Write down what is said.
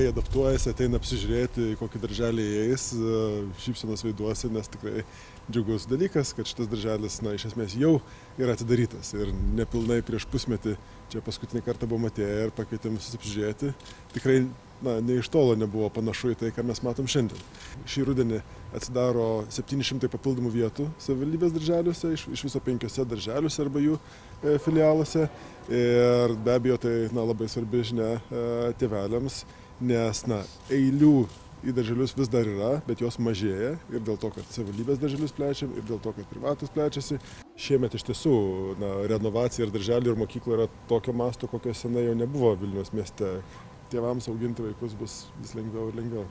vaikai adaptuojasi, ateina apsižiūrėti, kokį darželį eis, šypsenos veiduose, nes tikrai džiugus dalykas, kad šitas darželis, iš esmės jau yra atidarytas ir nepilnai prieš pusmetį čia paskutinį kartą buvom atėję ir pakvietėm visus apžiūrėti. Tikrai ne iš tolo nebuvo panašu į tai, ką mes matom šiandien. Šį rudenį atsidaro 700 papildomų vietų savivaldybės darželiuose, iš viso 5 darželiuose arba jų filialuose. Ir be abejo tai labai svarbi žinia tėveliams, nes eilių į darželius vis dar yra, bet jos mažėja ir dėl to, kad savivaldybės darželius plečiam ir dėl to, kad privatus plečiasi. Šiemet iš tiesų renovacija ir darželių ir mokyklų yra tokio masto, kokio senai jau nebuvo Vilniaus mieste. Tėvams auginti vaikus bus vis lengviau ir lengviau.